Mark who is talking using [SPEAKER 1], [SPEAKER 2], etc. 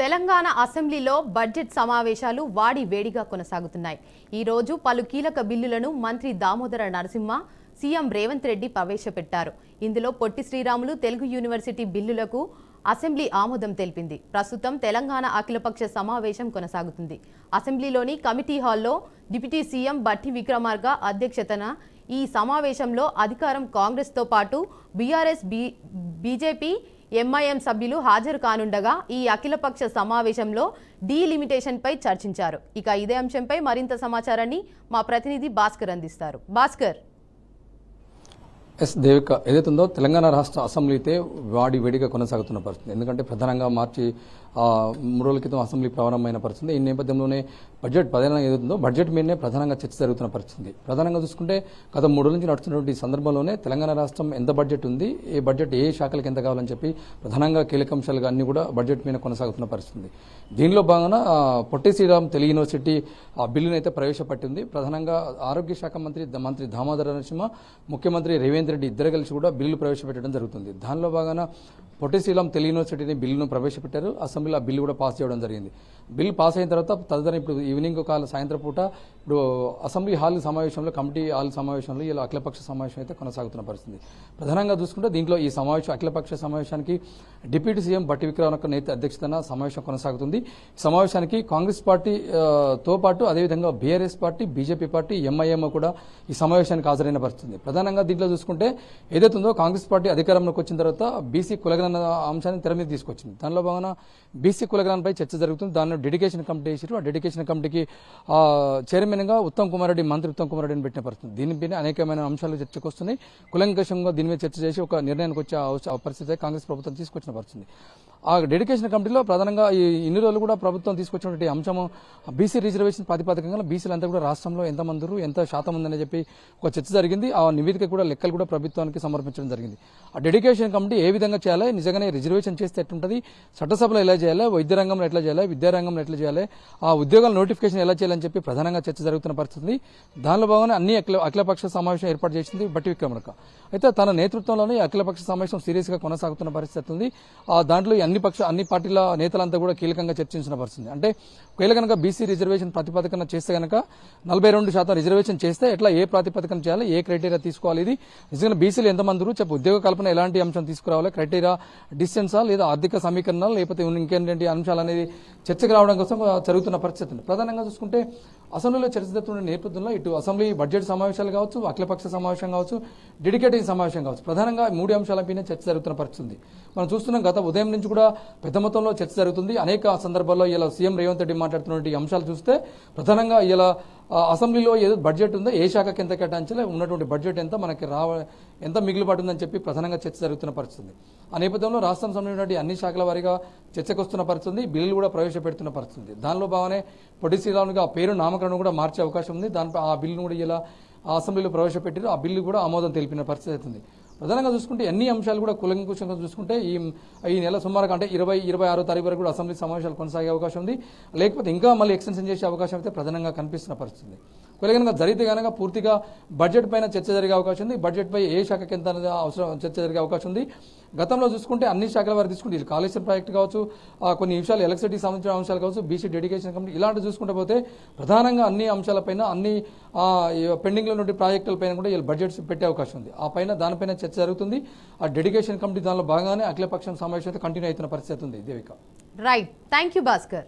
[SPEAKER 1] తెలంగాణ అసెంబ్లీలో బడ్జెట్ సమావేశాలు వాడి వేడిగా కొనసాగుతున్నాయి. ఈ రోజు పలు కీలక బిల్లులను మంత్రి దామోదర నరసింహ, సీఎం రేవంత్ రెడ్డి ప్రవేశపెట్టారు. ఇందులో పొట్టి శ్రీరాములు తెలుగు యూనివర్సిటీ బిల్లులకు అసెంబ్లీ ఆమోదం తెలిపింది. ప్రస్తుతం తెలంగాణ అఖిలపక్ష సమావేశం కొనసాగుతుంది. అసెంబ్లీలోని కమిటీ హాల్లో డిప్యూటీ సీఎం బట్టి విక్రమార్క అధ్యక్షతన ఈ సమావేశంలో అధికారం కాంగ్రెస్తో పాటు బీఆర్ఎస్, బీజేపీ, ఎంఐఎం సభ్యులు హాజరు కానుండగా ఈ అఖిలపక్ష సమావేశంలో డీలిమిటేషన్పై చర్చించారు. ఇక ఇదే అంశంపై మరింత సమాచారాన్ని మా ప్రతినిధి భాస్కర్ అందిస్తారు. భాస్కర్.
[SPEAKER 2] దేవిక, ఏదైతుందో తెలంగాణ రాష్ట్ర అసెంబ్లీ అయితే వాడి వేడిగా కొనసాగుతున్న పరిస్థితి. ఎందుకంటే ప్రధానంగా మార్చి 3 రోజుల క్రితం అసెంబ్లీ ప్రారంభమైన పరిస్థితి. ఈ నేపథ్యంలోనే బడ్జెట్ ప్రధానంగా ఏదైతుందో బడ్జెట్ మీదనే ప్రధానంగా చర్చ జరుగుతున్న పరిస్థితి. ప్రధానంగా చూసుకుంటే గత 3 రోజుల నుంచి నడుస్తున్నటువంటి సందర్భంలోనే తెలంగాణ రాష్ట్రం ఎంత బడ్జెట్ ఉంది, ఏ బడ్జెట్ ఏ శాఖలకు ఎంత కావాలని చెప్పి ప్రధానంగా కీలక అంశాలుగా అన్ని కూడా బడ్జెట్ మీద కొనసాగుతున్న పరిస్థితి. దీనిలో భాగంగా పొట్టి శ్రీరామ్ తెలుగు యూనివర్సిటీ ఆ బిల్లును అయితే ప్రవేశపెట్టింది. ప్రధానంగా ఆరోగ్య శాఖ మంత్రి దామోదర నరసింహ, ముఖ్యమంత్రి రేవంత్ రెడ్డి ఇద్దరు కలిసి కూడా బిల్లు ప్రవేశపెట్టడం జరుగుతుంది. దానిలో భాగంగా పొట్టి శ్రీరామ్ తెలుగు యూనివర్సిటీని బిల్లును ప్రవేశపెట్టారు. అసెంబ్లీలో ఆ బిల్లు కూడా పాస్ చేయడం జరిగింది. బిల్లు పాస్ అయిన తర్వాత తదుపరి ఇప్పుడు ఈవినింగ్ సాయంత్రం పూట ఇప్పుడు అసెంబ్లీ హాల్ సమావేశంలో, కమిటీ హాల్ సమావేశంలో ఇలా అఖిలపక్ష సమావేశం అయితే కొనసాగుతున్న పరిస్థితి. ప్రధానంగా చూసుకుంటే దీంట్లో ఈ అఖిలపక్ష సమావేశానికి డిప్యూటీ సీఎం బట్టి విక్రమార్క నేత అధ్యక్షతన సమావేశం కొనసాగుతుంది. సమావేశానికి కాంగ్రెస్ పార్టీతో పాటు అదేవిధంగా BRS party, BJP party, MIM కూడా ఈ సమావేశానికి హాజరైన పరిస్థితి. ప్రధానంగా దీంట్లో చూసుకుంటే ఏదైతుందో కాంగ్రెస్ పార్టీ అధికారంలోకి వచ్చిన తర్వాత బీసీ కులగణన అంశాన్ని తెర మీద తీసుకొచ్చింది. దానిలో భాగంగా బీసీ కులగణనపై చర్చ జరుగుతుంది. దానిలో డెడికేషన్ కమిటీ వేసారు. ఆ డెడికేషన్ కమిటీకి చైర్మన్ గా మంత్రి ఉత్తమ్ కుమార్ రెడ్డిని పెట్టిన పరిస్థితి. దీనిపైన అనేకమైన అంశాలు చర్చకు వస్తున్నాయి. కులంకషంగా దీని మీద చర్చ చేసి ఒక నిర్ణయానికి వచ్చే పరిస్థితి కాంగ్రెస్ ప్రభుత్వం తీసుకొచ్చిన పరిస్థితి. ఆ డెడికేషన్ కమిటీలో ప్రధానంగా ఇన్ని రోజులు కూడా ప్రభుత్వం తీసుకొచ్చినటువంటి అంశం బీసీ రిజర్వేషన్ ప్రాతిపదికంగా బీసీలంతా కూడా రాష్ట్రంలో ఎంతమంది ఎంత శాతం ఉందని చెప్పి ఒక చర్చ జరిగింది. ఆ నివేదిక కూడా లెక్కలు కూడా ప్రభుత్వానికి సమర్పించడం జరిగింది. ఆ డెడికేషన్ కమిటీ ఏ విధంగా చేయాలి, నిజంగానే రిజర్వేషన్ చేస్తే ఎట్లుంటుంది, చట్టసభలో ఎలా చేయాలి, వైద్య రంగంలో ఎట్లా చేయాలి, విద్యారంగంలో ఎట్లా చేయాలి, ఆ ఉద్యోగాల నోటిఫికేషన్ ఎలా చేయాలని చెప్పి ప్రధానంగా చర్చ జరుగుతున్న పరిస్థితి. దానిలో భాగంగా అన్ని అఖిలపక్ష సమావేశం ఏర్పాటు చేసింది బట్టి విక్రమార్క. అయితే తన నేతృత్వంలోనే అఖిలపక్ష సమావేశం సీరియస్ గా కొనసాగుతున్న పరిస్థితి ఉంది. దాంట్లో అన్ని పార్టీల నేతలంతా కూడా కీలకంగా చర్చించిన పరిస్థితి. అంటే ఒకవేళ కనుక బీసీ రిజర్వేషన్ ప్రాతిపదికన చేస్తే కనుక 42% రిజర్వేషన్ చేస్తే ఎట్లా, ఏ ప్రాతిపదికన చేయాలి, ఏ క్రైటీరియా తీసుకోవాలి, ఇది నిజంగా బీసీలు ఎంతమంది చెప్పు, ఉద్యోగ కల్పన ఎలాంటి అంశం తీసుకురావాలి, క్రైటీరియా డిస్టెన్సా లేదా ఆర్థిక సమీకరణాలు లేకపోతే ఇంకేంటి అంశాలు అనేది చర్చకు రావడం కోసం జరుగుతున్న పరిస్థితి. ప్రధానంగా చూసుకుంటే అసెంబ్లీలో చర్చ జరుగుతున్న నేపథ్యంలో ఇటు అసెంబ్లీ బడ్జెట్ సమావేశాలు కావచ్చు, అఖిలపక్ష సమావేశం కావచ్చు, డెడికేటెడ్ సమావేశం కావచ్చు, ప్రధానంగా 3 అంశాలపైన చర్చ జరుగుతున్న పరిస్థితి. మనం చూస్తున్నాం గత ఉదయం నుంచి కూడా పెద్ద మొత్తంలో చర్చ జరుగుతుంది. అనేక సందర్భాల్లో ఇలా సీఎం రేవంత్ రెడ్డి మాట్లాడుతున్నటువంటి అంశాలు చూస్తే ప్రధానంగా ఇలా అసెంబ్లీలో ఏదో బడ్జెట్ ఉందో, ఏ శాఖకి ఎంత కేటాయించాలో, ఉన్నటువంటి బడ్జెట్ ఎంత, మనకి ఎంత మిగులుబాటు ఉందని చెప్పి ప్రధానంగా చర్చ జరుగుతున్న పరిస్థితి. ఆ నేపథ్యంలో రాష్ట్రం సంబంధించినటువంటి అన్ని శాఖల వారీగా చర్చకు వస్తున్న పరిస్థితి, బిల్లులు కూడా ప్రవేశపెడుతున్న పరిస్థితి. దానిలో భాగంగానే పొట్టి శ్రీరాములుగా ఆ పేరు నామకరణం కూడా మార్చే అవకాశం ఉంది. దానిపై ఆ బిల్లును కూడా ఇలా అసెంబ్లీలో ప్రవేశపెట్టారు. ఆ బిల్లు కూడా ఆమోదం తెలిపిన పరిస్థితి ఉంది. ప్రధానంగా చూసుకుంటే అన్ని అంశాలు కూడా కులంకుశంగా చూసుకుంటే ఈ నెల సుమారుగా అంటే 26వ తారీఖు వరకు కూడా అసెంబ్లీ సమావేశాలు కొనసాగే అవకాశం ఉంది. లేకపోతే ఇంకా మళ్ళీ ఎక్స్టెన్షన్ చేసే అవకాశం అయితే ప్రధానంగా కనిపిస్తున్న పరిస్థితి. ఒకవేళ కనుక జరిగితే కనుక పూర్తిగా బడ్జెట్ పైన చర్చ జరిగే అవకాశం ఉంది. బడ్జెట్ పై ఏ శాఖకి ఎంత అవసరం చర్చ జరిగే అవకాశం ఉంది. గతంలో చూసుకుంటే అన్ని శాఖల వారు తీసుకుంటే ఇది కాళేశ్వరం ప్రాజెక్టు కావచ్చు, కొన్ని విషయాలు ఎలక్ట్రిసిటీకి సంబంధించిన అంశాలు కావచ్చు, బీసీ డెడికేషన్ కమిటీ ఇలాంటివి చూసుకుంటే పోతే ప్రధానంగా అన్ని అంశాలపైన, అన్ని పెండింగ్లో నుండి ప్రాజెక్టులపైన కూడా వీళ్ళు బడ్జెట్స్ పెట్టే అవకాశం ఉంది. దానిపైన చర్చ జరుగుతుంది. ఆ డెడికేషన్ కమిటీ దానిలో భాగంగానే అఖిలపక్షం సమావేశం అయితే కంటిన్యూ అవుతున్న పరిస్థితి ఉంది. Devika.
[SPEAKER 1] Right, thank you Bhaskar.